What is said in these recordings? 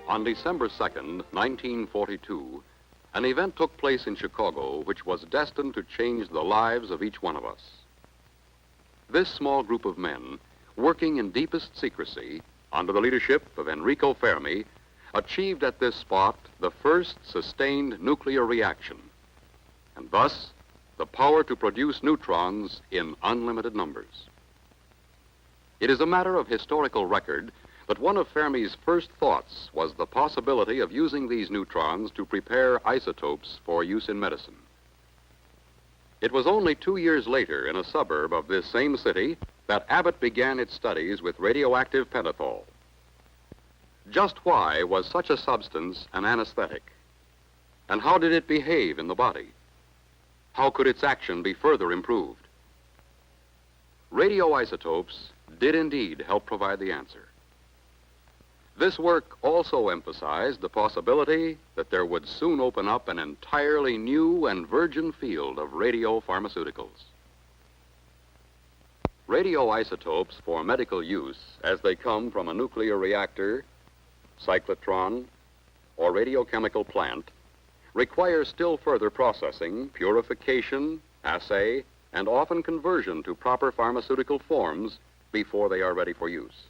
On December 2nd, 1942, an event took place in Chicago which was destined to change the lives of each one of us. This small group of men, working in deepest secrecy under the leadership of Enrico Fermi, achieved at this spot the first sustained nuclear reaction, and thus the power to produce neutrons in unlimited numbers. It is a matter of historical record that one of Fermi's first thoughts was the possibility of using these neutrons to prepare isotopes for use in medicine. It was only 2 years later, in a suburb of this same city, that Abbott began its studies with radioactive pentothal. Just why was such a substance an anesthetic? And how did it behave in the body? How could its action be further improved? Radioisotopes did indeed help provide the answer. This work also emphasized the possibility that there would soon open up an entirely new and virgin field of radiopharmaceuticals. Radioisotopes for medical use, as they come from a nuclear reactor, cyclotron, or radiochemical plant, require still further processing, purification, assay, and often conversion to proper pharmaceutical forms before they are ready for use.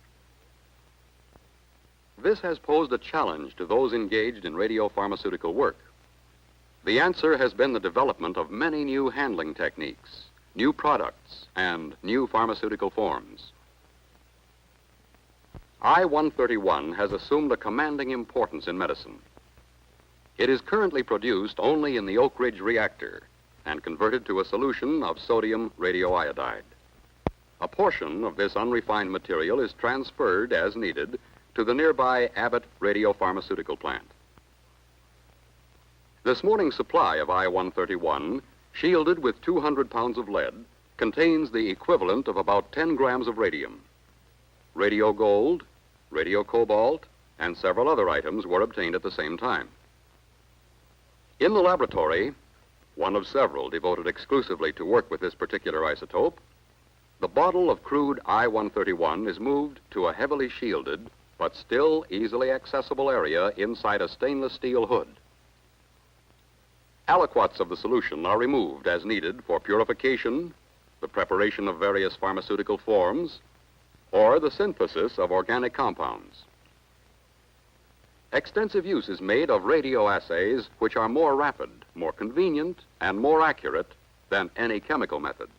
This has posed a challenge to those engaged in radiopharmaceutical work. The answer has been the development of many new handling techniques, new products, and new pharmaceutical forms. I-131 has assumed a commanding importance in medicine. It is currently produced only in the Oak Ridge reactor and converted to a solution of sodium radioiodide. A portion of this unrefined material is transferred as needed to the nearby Abbott radiopharmaceutical plant. This morning's supply of I-131, shielded with 200 pounds of lead, contains the equivalent of about 10 grams of radium. Radio gold, radio cobalt, and several other items were obtained at the same time. In the laboratory, one of several devoted exclusively to work with this particular isotope, the bottle of crude I-131 is moved to a heavily shielded but still easily accessible area inside a stainless steel hood. Aliquots of the solution are removed as needed for purification, the preparation of various pharmaceutical forms, or the synthesis of organic compounds. Extensive use is made of radioassays which are more rapid, more convenient, and more accurate than any chemical method.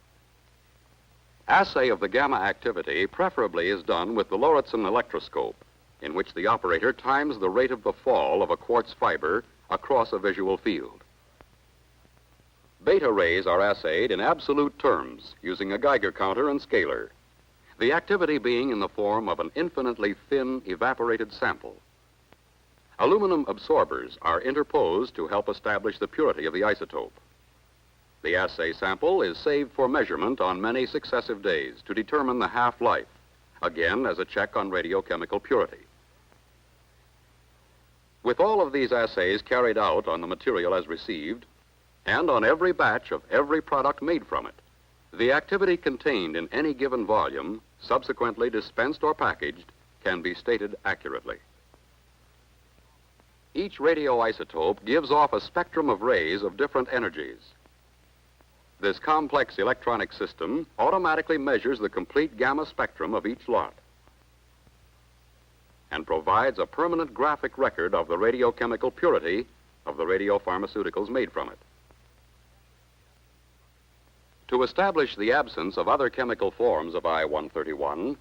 Assay of the gamma activity preferably is done with the Lauritsen electroscope, in which the operator times the rate of the fall of a quartz fiber across a visual field. Beta rays are assayed in absolute terms using a Geiger counter and scaler, the activity being in the form of an infinitely thin evaporated sample. Aluminum absorbers are interposed to help establish the purity of the isotope. The assay sample is saved for measurement on many successive days to determine the half-life, again as a check on radiochemical purity. With all of these assays carried out on the material as received, and on every batch of every product made from it, the activity contained in any given volume, subsequently dispensed or packaged, can be stated accurately. Each radioisotope gives off a spectrum of rays of different energies. This complex electronic system automatically measures the complete gamma spectrum of each lot and provides a permanent graphic record of the radiochemical purity of the radiopharmaceuticals made from it. To establish the absence of other chemical forms of I-131,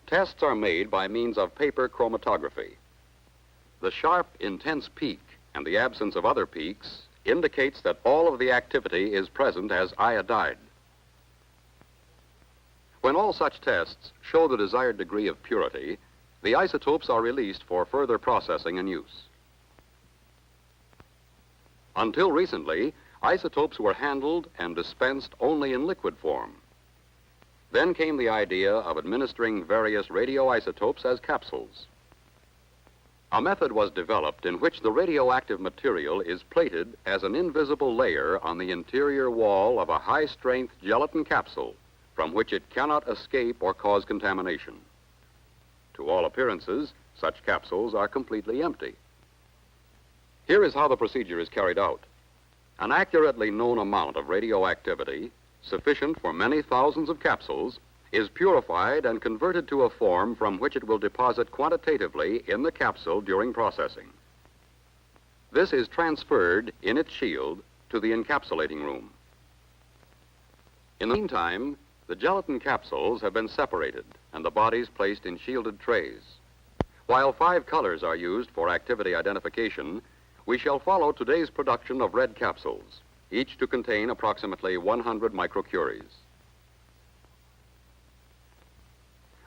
tests are made by means of paper chromatography. The sharp, intense peak and the absence of other peaks indicates that all of the activity is present as iodide. When all such tests show the desired degree of purity, the isotopes are released for further processing and use. Until recently, isotopes were handled and dispensed only in liquid form. Then came the idea of administering various radioisotopes as capsules. A method was developed in which the radioactive material is plated as an invisible layer on the interior wall of a high-strength gelatin capsule from which it cannot escape or cause contamination. To all appearances, such capsules are completely empty, Here is how the procedure is carried out. An accurately known amount of radioactivity, sufficient for many thousands of capsules, is purified and converted to a form from which it will deposit quantitatively in the capsule during processing. This is transferred in its shield to the encapsulating room. In the meantime, the gelatin capsules have been separated and the bodies placed in shielded trays. While 5 colors are used for activity identification, we shall follow today's production of red capsules, each to contain approximately 100 microcuries.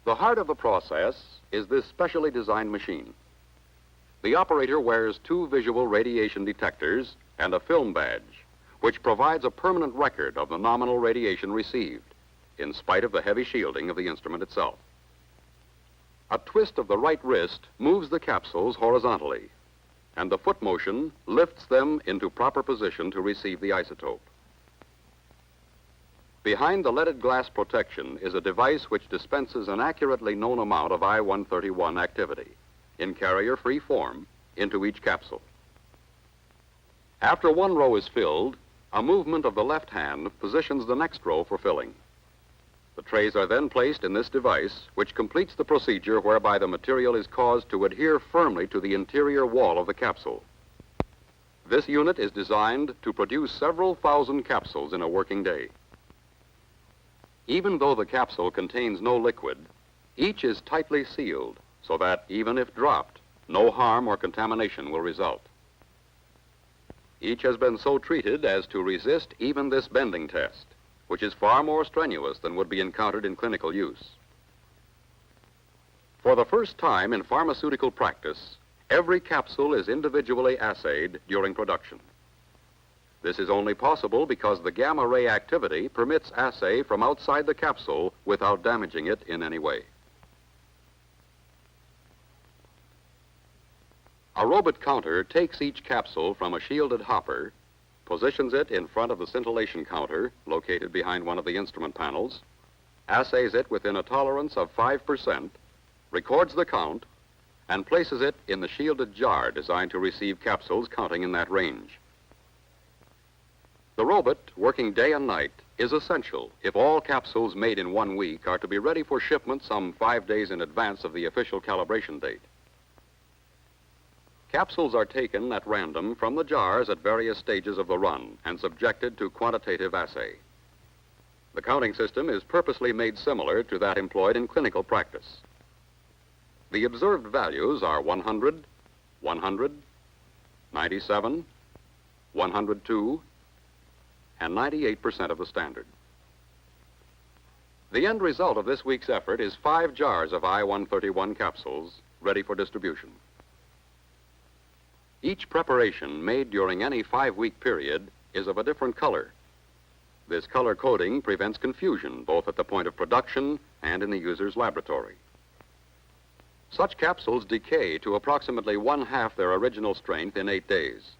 The heart of the process is this specially designed machine. The operator wears 2 visual radiation detectors and a film badge, which provides a permanent record of the nominal radiation received, in spite of the heavy shielding of the instrument itself. A twist of the right wrist moves the capsules horizontally, and the foot motion lifts them into proper position to receive the isotope. Behind the leaded glass protection is a device which dispenses an accurately known amount of I-131 activity in carrier-free form into each capsule. After one row is filled, a movement of the left hand positions the next row for filling. The trays are then placed in this device, which completes the procedure whereby the material is caused to adhere firmly to the interior wall of the capsule. This unit is designed to produce several thousand capsules in a working day. Even though the capsule contains no liquid, each is tightly sealed so that, even if dropped, no harm or contamination will result. Each has been so treated as to resist even this bending test, which is far more strenuous than would be encountered in clinical use. For the first time in pharmaceutical practice, every capsule is individually assayed during production. This is only possible because the gamma ray activity permits assay from outside the capsule without damaging it in any way. A robot counter takes each capsule from a shielded hopper, positions it in front of the scintillation counter located behind one of the instrument panels, assays it within a tolerance of 5%, records the count, and places it in the shielded jar designed to receive capsules counting in that range. The robot, working day and night, is essential if all capsules made in 1 week are to be ready for shipment some 5 days in advance of the official calibration date. Capsules are taken at random from the jars at various stages of the run and subjected to quantitative assay. The counting system is purposely made similar to that employed in clinical practice. The observed values are 100, 100, 97, 102, and 98% of the standard. The end result of this week's effort is 5 jars of I-131 capsules ready for distribution. Each preparation made during any 5-week period is of a different color. This color coding prevents confusion both at the point of production and in the user's laboratory. Such capsules decay to approximately 1/2 their original strength in 8 days.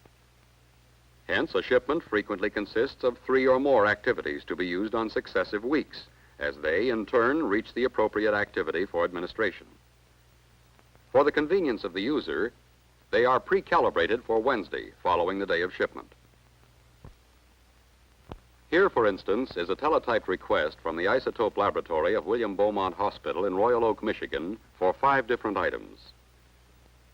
Hence, a shipment frequently consists of 3 or more activities to be used on successive weeks, as they, in turn, reach the appropriate activity for administration. For the convenience of the user, they are pre-calibrated for Wednesday, following the day of shipment. Here, for instance, is a teletyped request from the isotope laboratory of William Beaumont Hospital in Royal Oak, Michigan, for 5 different items.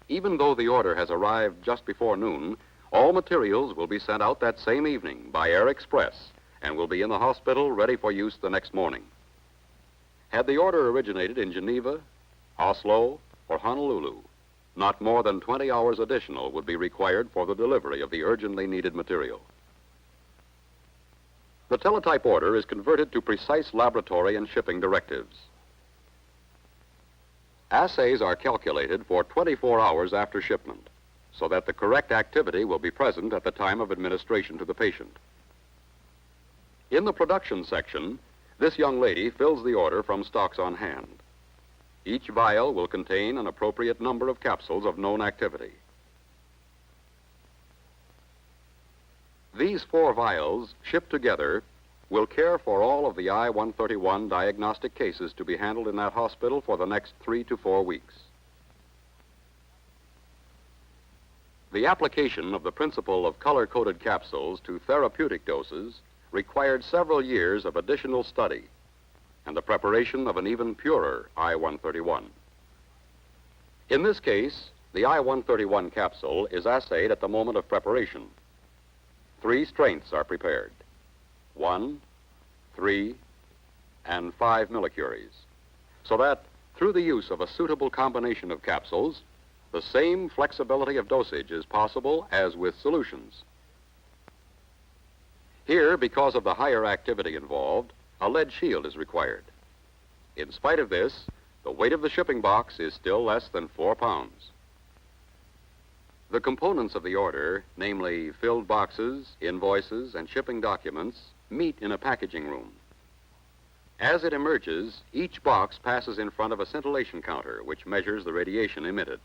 Even though the order has arrived just before noon, all materials will be sent out that same evening by air express and will be in the hospital ready for use the next morning. Had the order originated in Geneva, Oslo, or Honolulu, not more than 20 hours additional would be required for the delivery of the urgently needed material. The teletype order is converted to precise laboratory and shipping directives. Assays are calculated for 24 hours after shipment, so that the correct activity will be present at the time of administration to the patient. In the production section, this young lady fills the order from stocks on hand. Each vial will contain an appropriate number of capsules of known activity. These 4 vials, shipped together, will care for all of the I-131 diagnostic cases to be handled in that hospital for the next 3 to 4 weeks. The application of the principle of color-coded capsules to therapeutic doses required several years of additional study and the preparation of an even purer I-131. In this case, the I-131 capsule is assayed at the moment of preparation. 3 strengths are prepared: 1, 3, and 5 millicuries, so that through the use of a suitable combination of capsules, the same flexibility of dosage is possible as with solutions. Here, because of the higher activity involved, a lead shield is required. In spite of this, the weight of the shipping box is still less than 4 pounds. The components of the order, namely filled boxes, invoices, and shipping documents, meet in a packaging room. As it emerges, each box passes in front of a scintillation counter, which measures the radiation emitted.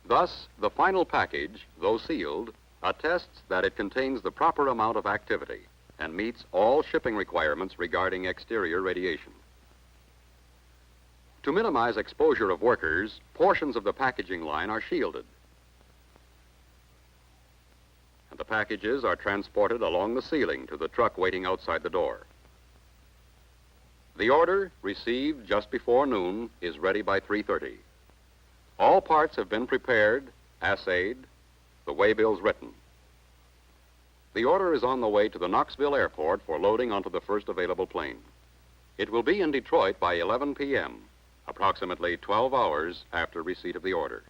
Thus, the final package, though sealed, attests that it contains the proper amount of activity and meets all shipping requirements regarding exterior radiation. To minimize exposure of workers, portions of the packaging line are shielded, and the packages are transported along the ceiling to the truck waiting outside the door. The order, received just before noon, is ready by 3:30. All parts have been prepared, assayed, the waybills written. The order is on the way to the Knoxville airport for loading onto the first available plane. It will be in Detroit by 11 p.m., approximately 12 hours after receipt of the order.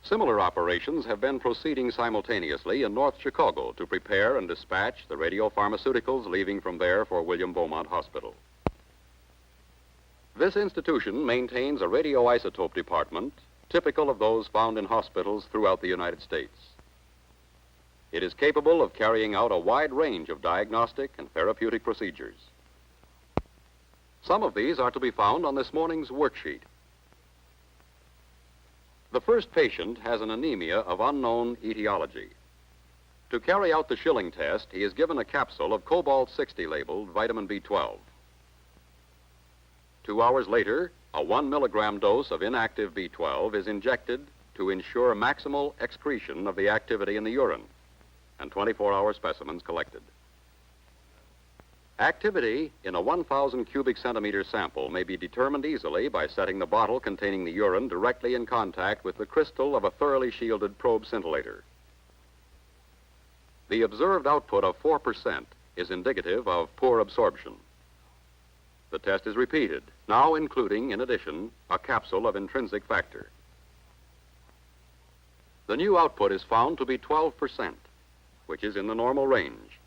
Similar operations have been proceeding simultaneously in North Chicago to prepare and dispatch the radiopharmaceuticals leaving from there for William Beaumont Hospital. This institution maintains a radioisotope department typical of those found in hospitals throughout the United States. It is capable of carrying out a wide range of diagnostic and therapeutic procedures. Some of these are to be found on this morning's worksheet. The first patient has an anemia of unknown etiology. To carry out the Schilling test, he is given a capsule of cobalt-60 labeled vitamin B12. 2 hours later, a 1 milligram dose of inactive B12 is injected to ensure maximal excretion of the activity in the urine, and 24-hour specimens collected. Activity in a 1,000 cubic centimeter sample may be determined easily by setting the bottle containing the urine directly in contact with the crystal of a thoroughly shielded probe scintillator. The observed output of 4% is indicative of poor absorption. The test is repeated, now including, in addition, a capsule of intrinsic factor. The new output is found to be 12%, which is in the normal range,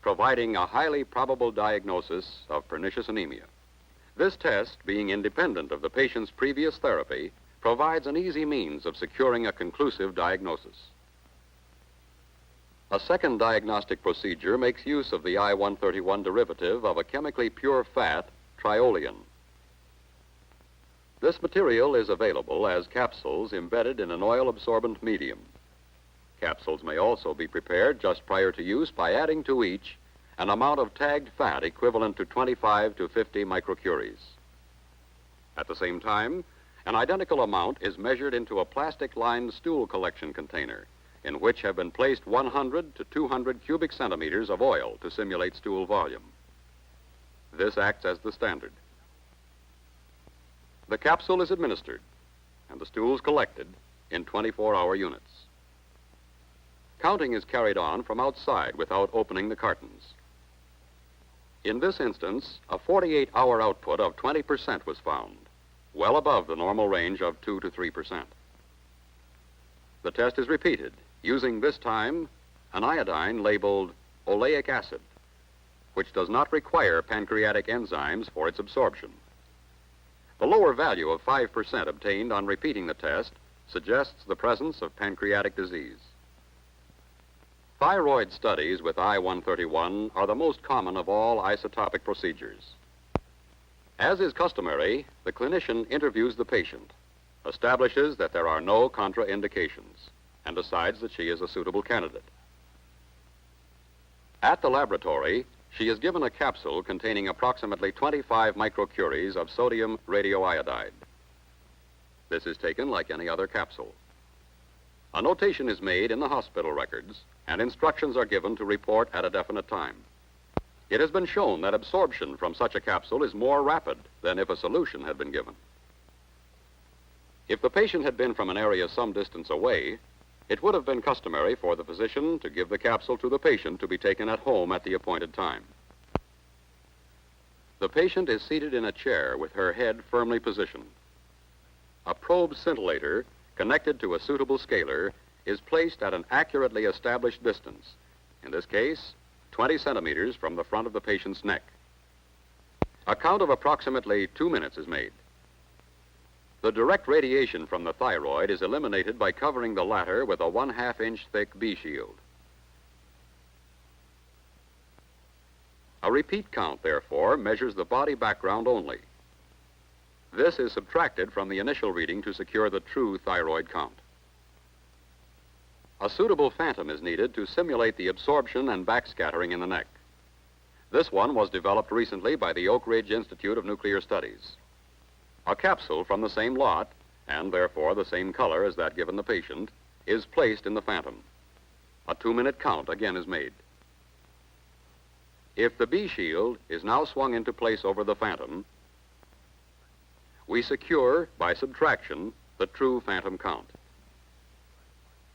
providing a highly probable diagnosis of pernicious anemia. This test, being independent of the patient's previous therapy, provides an easy means of securing a conclusive diagnosis. A second diagnostic procedure makes use of the I-131 derivative of a chemically pure fat, triolean. This material is available as capsules embedded in an oil-absorbent medium. Capsules may also be prepared just prior to use by adding to each an amount of tagged fat equivalent to 25 to 50 microcuries. At the same time, an identical amount is measured into a plastic-lined stool collection container in which have been placed 100 to 200 cubic centimeters of oil to simulate stool volume. This acts as the standard. The capsule is administered and the stools collected in 24-hour units. Counting is carried on from outside without opening the cartons. In this instance, a 48-hour output of 20% was found, well above the normal range of 2 to 3%. The test is repeated, using this time an iodine labeled oleic acid, which does not require pancreatic enzymes for its absorption. The lower value of 5% obtained on repeating the test suggests the presence of pancreatic disease. Thyroid studies with I-131 are the most common of all isotopic procedures. As is customary, the clinician interviews the patient, establishes that there are no contraindications, and decides that she is a suitable candidate. At the laboratory, she is given a capsule containing approximately 25 microcuries of sodium radioiodide. This is taken like any other capsule. A notation is made in the hospital records, and instructions are given to report at a definite time. It has been shown that absorption from such a capsule is more rapid than if a solution had been given. If the patient had been from an area some distance away, it would have been customary for the physician to give the capsule to the patient to be taken at home at the appointed time. The patient is seated in a chair with her head firmly positioned. A probe scintillator connected to a suitable scaler is placed at an accurately established distance, in this case, 20 centimeters from the front of the patient's neck. A count of approximately 2 minutes is made. The direct radiation from the thyroid is eliminated by covering the latter with a 1/2 inch thick B shield. A repeat count, therefore, measures the body background only. This is subtracted from the initial reading to secure the true thyroid count. A suitable phantom is needed to simulate the absorption and backscattering in the neck. This one was developed recently by the Oak Ridge Institute of Nuclear Studies. A capsule from the same lot, and therefore the same color as that given the patient, is placed in the phantom. A 2-minute count again is made. If the B shield is now swung into place over the phantom, we secure, by subtraction, the true phantom count.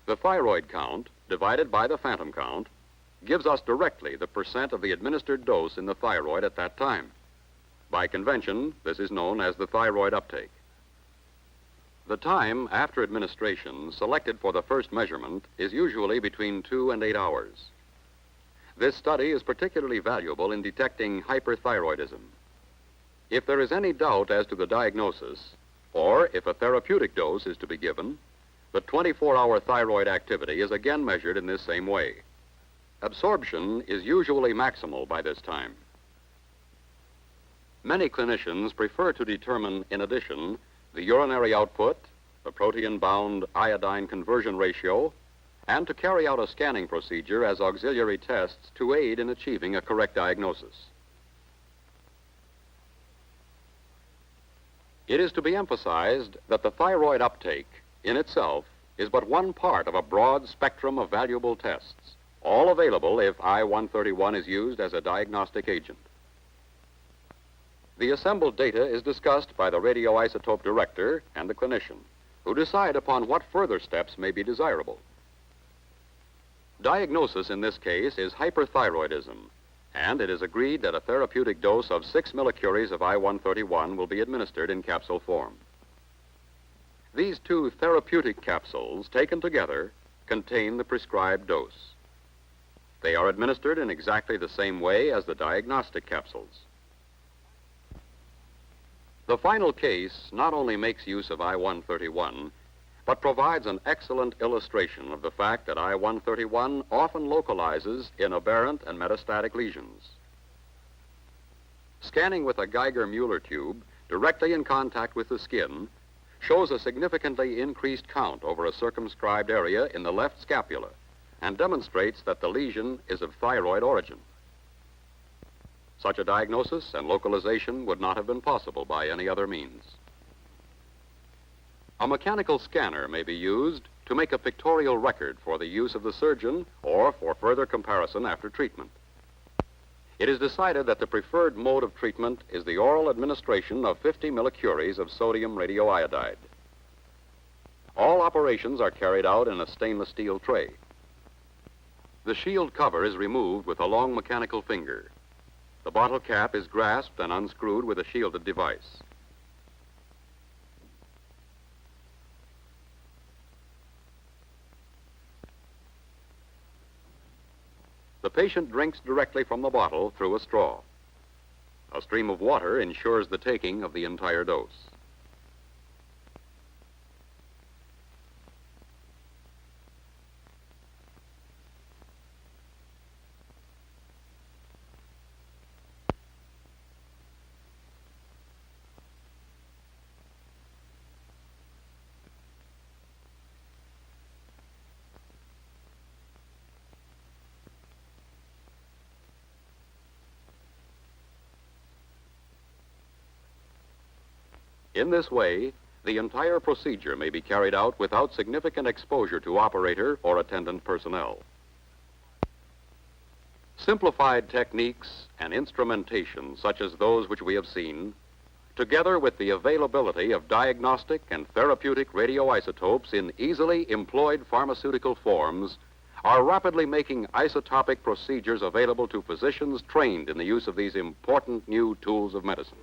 The thyroid count, divided by the phantom count, gives us directly the percent of the administered dose in the thyroid at that time. By convention, this is known as the thyroid uptake. The time after administration selected for the first measurement is usually between 2 and 8 hours. This study is particularly valuable in detecting hyperthyroidism. If there is any doubt as to the diagnosis, or if a therapeutic dose is to be given, the 24-hour thyroid activity is again measured in this same way. Absorption is usually maximal by this time. Many clinicians prefer to determine, in addition, the urinary output, the protein-bound iodine conversion ratio, and to carry out a scanning procedure as auxiliary tests to aid in achieving a correct diagnosis. It is to be emphasized that the thyroid uptake in itself is but one part of a broad spectrum of valuable tests, all available if I-131 is used as a diagnostic agent. The assembled data is discussed by the radioisotope director and the clinician, who decide upon what further steps may be desirable. Diagnosis in this case is hyperthyroidism, and it is agreed that a therapeutic dose of 6 millicuries of I-131 will be administered in capsule form. These 2 therapeutic capsules, taken together, contain the prescribed dose. They are administered in exactly the same way as the diagnostic capsules. The final case not only makes use of I-131, but provides an excellent illustration of the fact that I-131 often localizes in aberrant and metastatic lesions. Scanning with a Geiger-Müller tube directly in contact with the skin shows a significantly increased count over a circumscribed area in the left scapula and demonstrates that the lesion is of thyroid origin. Such a diagnosis and localization would not have been possible by any other means. A mechanical scanner may be used to make a pictorial record for the use of the surgeon or for further comparison after treatment. It is decided that the preferred mode of treatment is the oral administration of 50 millicuries of sodium radioiodide. All operations are carried out in a stainless steel tray. The shield cover is removed with a long mechanical finger. The bottle cap is grasped and unscrewed with a shielded device. The patient drinks directly from the bottle through a straw. A stream of water ensures the taking of the entire dose. In this way, the entire procedure may be carried out without significant exposure to operator or attendant personnel. Simplified techniques and instrumentation such as those which we have seen, together with the availability of diagnostic and therapeutic radioisotopes in easily employed pharmaceutical forms, are rapidly making isotopic procedures available to physicians trained in the use of these important new tools of medicine.